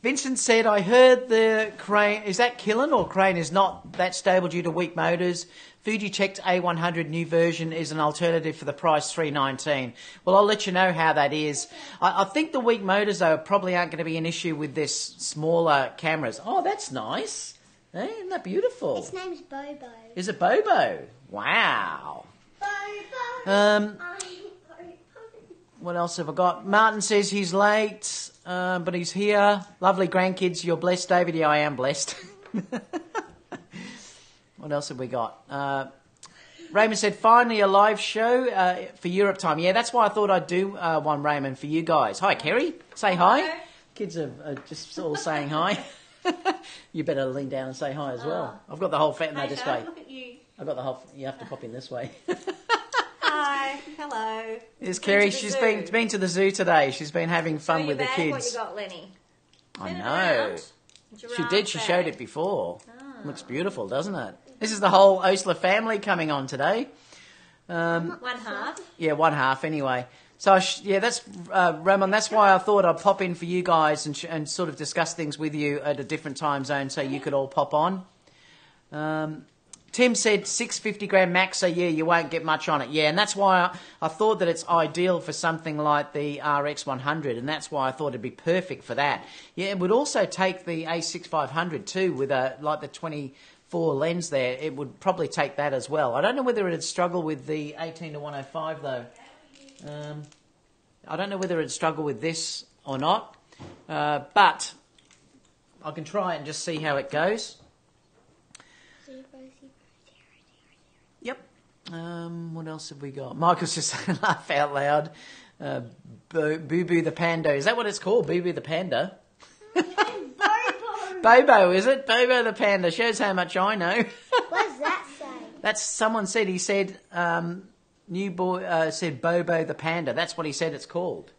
Speaker 1: Vincent said, I heard the Crane, is that Killen or Crane is not that stable due to weak motors. Fuji checked A100 new version is an alternative for the price $319. Well, I'll let you know how that is. I think the weak motors, though, probably aren't going to be an issue with this smaller cameras. Oh, that's nice. Hey, isn't that beautiful?
Speaker 2: Its name's Bobo.
Speaker 1: Is it Bobo? Wow.
Speaker 2: Bobo.
Speaker 1: What else have I got? Martin says he's late, but he's here. Lovely grandkids. You're blessed, David. Yeah, I am blessed. What else have we got? Raymond said, finally a live show for Europe time. Yeah, that's why I thought I'd do one, Raymond, for you guys. Hi, Kerry. Say hi.
Speaker 3: Hello.
Speaker 1: Kids are just all saying hi. You better lean down and say hi as well. I've got the whole no, this way.
Speaker 3: Look at you.
Speaker 1: I've got the whole. You have to pop in this way.
Speaker 3: Hi. Hello.
Speaker 1: Here's Kerry. She's been to the zoo today. She's been having fun with the
Speaker 3: What
Speaker 1: kids.
Speaker 3: you got, Lenny?
Speaker 1: I know. She did. She showed it before. Looks beautiful, doesn't it? This is the whole Osler family coming on today.
Speaker 3: One half.
Speaker 1: Yeah, one half anyway. So, that's Ramon. That's why I thought I'd pop in for you guys and sort of discuss things with you at a different time zone so you could all pop on. Tim said 650 gram max, so yeah, you won't get much on it. Yeah, and that's why I thought that it's ideal for something like the RX 100, and that's why I thought it'd be perfect for that. Yeah, it would also take the A6500 too with like the 24 lens there. It would probably take that as well. I don't know whether it'd struggle with the 18 to 105 though. I don't know whether it'd struggle with this or not, but I can try it and just see how it goes. Yep. What else have we got? Michael's just saying laugh out loud. Boo Boo the Panda. Is that what it's called? Boo Boo the Panda? Bobo, is it? Bobo the Panda. Shows how much I know.
Speaker 2: What does that say?
Speaker 1: That's someone said. He said new boy said Bobo the Panda. That's what he said it's called.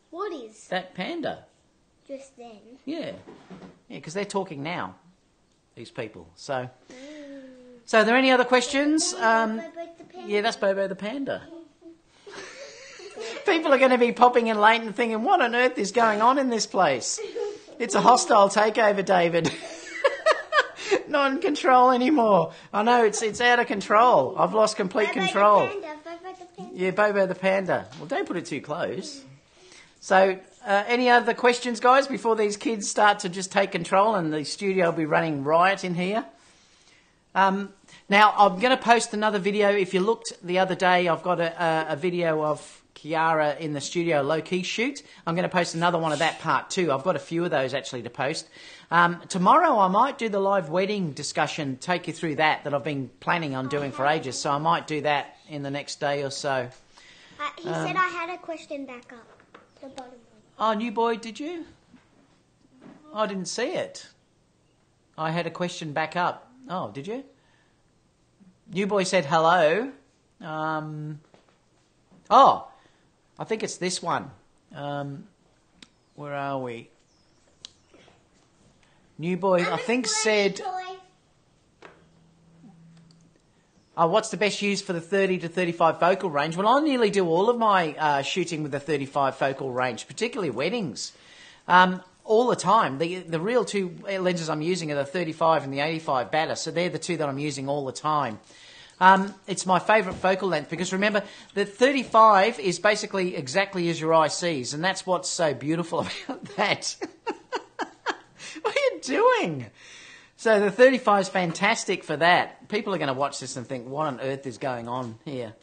Speaker 2: What is
Speaker 1: that panda?
Speaker 2: Just then.
Speaker 1: Yeah, because they're talking now. These people. So are there any other questions? Yeah, that's Bobo the Panda. People are going to be popping in late and thinking, what on earth is going on in this place? It's a hostile takeover, David. Not in control anymore. I know, it's out of control. I've lost complete control. Yeah, Bobo the Panda. Well, don't put it too close. So, any other questions, guys, before these kids start to just take control and the studio will be running riot in here? Now, I'm going to post another video. If you looked the other day, I've got a video of Kiara in the studio low-key shoot. I'm going to post another one of that part too. I've got a few of those actually to post. Tomorrow I might do the live wedding discussion, take you through that I've been planning on doing for ages. So I might do that in the next day or so.
Speaker 2: He said I had a question back up. The bottom one.
Speaker 1: Oh, new boy, did you? I didn't see it. I had a question back up. Oh, did you? New boy said hello. Oh, I think it's this one. Where are we? New boy, I think said... Oh, what's the best use for the 30 to 35 focal range? Well, I nearly do all of my shooting with the 35 focal range, particularly weddings, all the time. The real two lenses I'm using are the 35 and the 85 Bata, so they're the two that I'm using all the time. It's my favourite focal length because remember, the 35 is basically exactly as your eye sees, and that's what's so beautiful about that. What are you doing? So the 35 is fantastic for that. People are going to watch this and think, what on earth is going on here?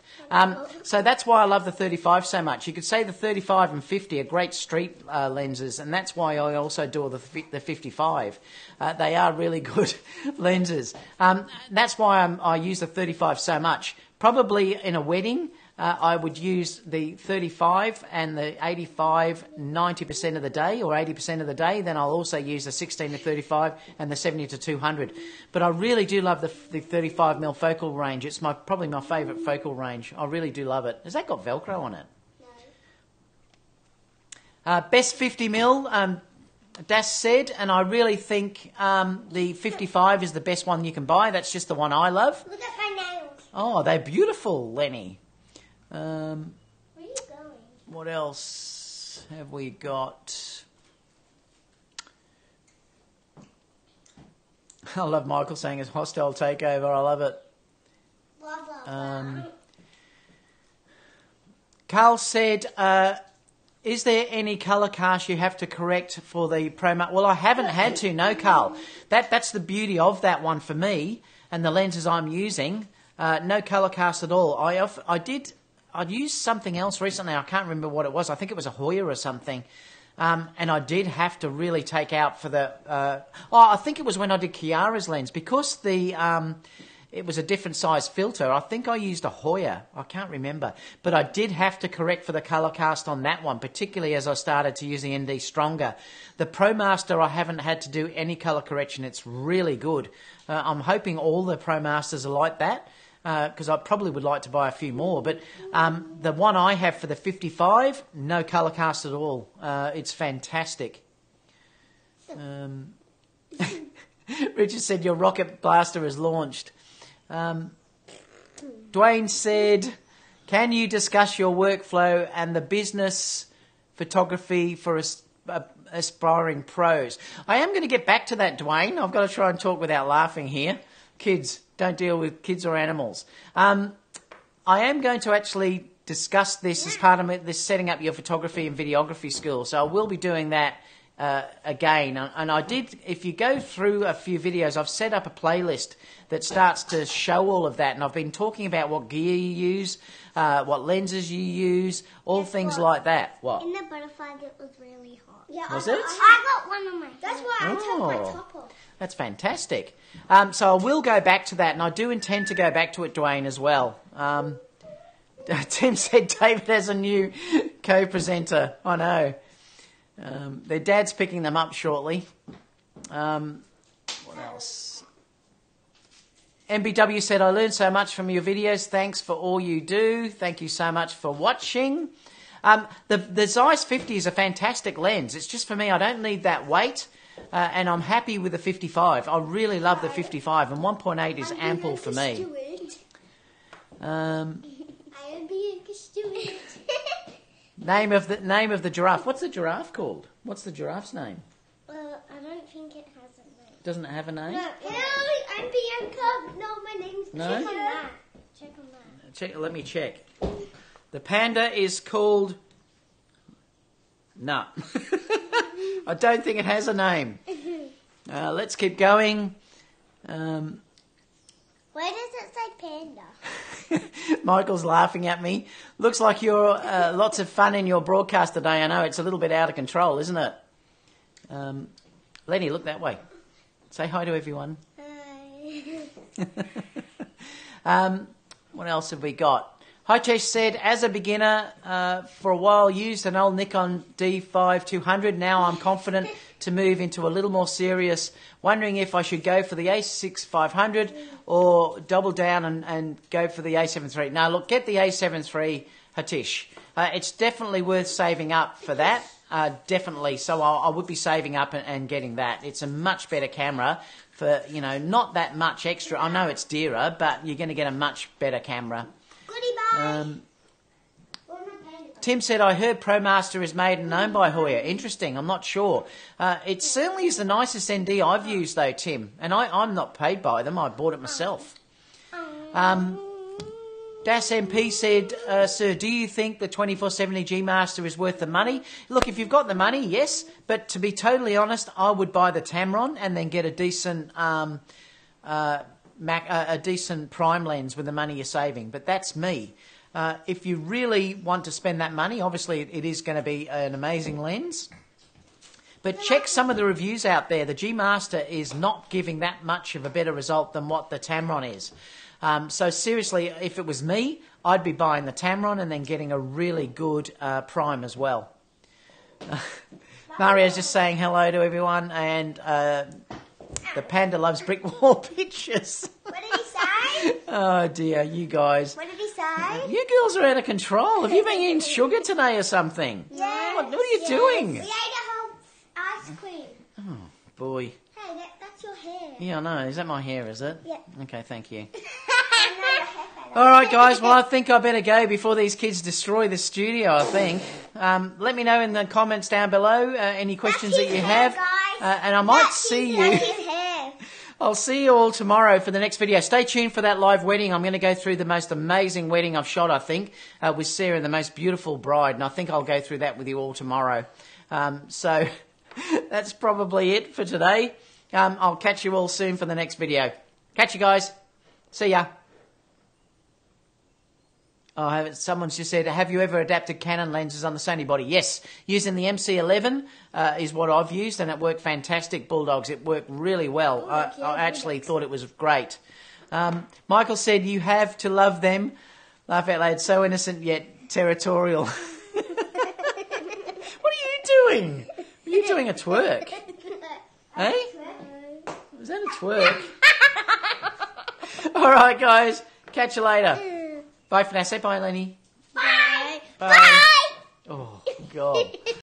Speaker 1: So that's why I love the 35 so much. You could say the 35 and 50 are great street lenses, and that's why I also do the 55. They are really good lenses. That's why I use the 35 so much. Probably in a wedding, I would use the 35 and the 85 90% of the day or 80% of the day. Then I'll also use the 16 to 35 and the 70 to 200. But I really do love the 35mm focal range. It's probably my favourite focal range. I really do love it. Has that got Velcro on it? No. Best 50mm, Das said, and I really think the 55 is the best one you can buy. That's just the one I love.
Speaker 2: Look at my nails.
Speaker 1: Oh, they're beautiful, Lenny.
Speaker 2: Where are you going?
Speaker 1: What else have we got? I love Michael saying it's hostile takeover. I love it.
Speaker 2: Blah, blah, blah.
Speaker 1: Carl said, is there any colour cast you have to correct for the Pro? Well, I haven't had to, no, Carl. That's the beauty of that one for me and the lenses I'm using. No colour cast at all. I'd used something else recently. I can't remember what it was. I think it was a Hoya or something. And I did have to really take out for the... I think it was when I did Kiara's lens. Because it was a different size filter, I think I used a Hoya. I can't remember. But I did have to correct for the colour cast on that one, particularly as I started to use the ND Stronger. The ProMaster, I haven't had to do any colour correction. It's really good. I'm hoping all the ProMasters are like that. because I probably would like to buy a few more. But the one I have for the 55, no colour cast at all. It's fantastic. Richard said your rocket blaster is launched. Dwayne said, can you discuss your workflow and the business photography for aspiring pros? I am going to get back to that, Dwayne. I've got to try and talk without laughing here. Kids, don't deal with kids or animals. I am going to actually discuss this as part of this setting up your photography and videography skills. So I will be doing that again. And I did, if you go through a few videos, I've set up a playlist that starts to show all of that. And I've been talking about what gear you use, what lenses you use, all things like that. What?
Speaker 2: In the butterflies, it was really hot. Yeah,
Speaker 1: was it?
Speaker 2: I got one on my. That's why I took my top off.
Speaker 1: That's fantastic. So I will go back to that, and I do intend to go back to it, Dwayne, as well. Tim said David has a new co-presenter. I know. Their dad's picking them up shortly. What else? MBW said, I learned so much from your videos. Thanks for all you do. Thank you so much for watching. The Zeiss 50 is a fantastic lens. It's just for me, I don't need that weight. And I'm happy with the 55. I really love the 55, and 1.8 is ample for me. Name of the giraffe. What's the giraffe called? What's the giraffe's name?
Speaker 2: I don't think it has a name.
Speaker 1: Doesn't it have a name?
Speaker 2: No, I'm Bianca. No, my name's.
Speaker 1: No?
Speaker 2: Check on that. Check on that.
Speaker 1: Let me check. The panda is called. No. I don't think it has a name. Let's keep going.
Speaker 2: Where does it say panda?
Speaker 1: Michael's laughing at me. Looks like you're lots of fun in your broadcast today. I know it's a little bit out of control, isn't it? Lenny, look that way. Say hi to everyone.
Speaker 2: Hi.
Speaker 1: What else have we got? Hitesh said, as a beginner, for a while used an old Nikon D5200. Now I'm confident to move into a little more serious. Wondering if I should go for the A6500 or double down and go for the A7 III. Now, look, get the A7 III, Hitesh. It's definitely worth saving up for that. Definitely. So I would be saving up and getting that. It's a much better camera for, not that much extra. I know it's dearer, but you're going to get a much better camera. Tim said, I heard ProMaster is made and owned by Hoya. Interesting, I'm not sure. It certainly is the nicest ND I've used though, Tim. And I'm not paid by them, I bought it myself. Das MP said, sir, do you think the 2470 G Master is worth the money? Look, if you've got the money, yes. But to be totally honest, I would buy the Tamron and then get a decent a decent prime lens with the money you're saving. But that's me. If you really want to spend that money, obviously it is going to be an amazing lens. But check some of the reviews out there. The G Master is not giving that much of a better result than what the Tamron is. So seriously, if it was me, I'd be buying the Tamron and then getting a really good prime as well. Mario's just saying hello to everyone, and the panda loves brick wall pictures.
Speaker 2: What did he say?
Speaker 1: Oh dear, you guys.
Speaker 2: What did he say?
Speaker 1: You girls are out of control. Have you been eating sugar today or something?
Speaker 2: Yeah.
Speaker 1: What are you doing?
Speaker 2: We ate a whole ice cream.
Speaker 1: Oh, boy.
Speaker 2: Hey, that's your hair.
Speaker 1: Yeah, I know. Is that my hair, is it?
Speaker 2: Yeah.
Speaker 1: Okay, thank you. All right, guys. Well, I think I better go before these kids destroy the studio, I think. Let me know in the comments down below any questions that you have. And I might see you. I'll see you all tomorrow for the next video. Stay tuned for that live wedding. I'm going to go through the most amazing wedding I've shot, I think, with Sarah, the most beautiful bride. And I think I'll go through that with you all tomorrow. So that's probably it for today. I'll catch you all soon for the next video. Catch you guys. See ya. Oh, someone's just said, have you ever adapted Canon lenses on the Sony body? Yes, using the MC11 is what I've used, and it worked fantastic, Bulldogs. It worked really well. I actually thought it was great. Michael said, you have to love them. Laugh out loud, so innocent yet territorial. What are you doing? Are you doing a twerk? Hey? Is that a twerk? All right, guys. Catch you later. Bye for now. Say bye, Lenny.
Speaker 2: Bye.
Speaker 1: Bye. Oh, God.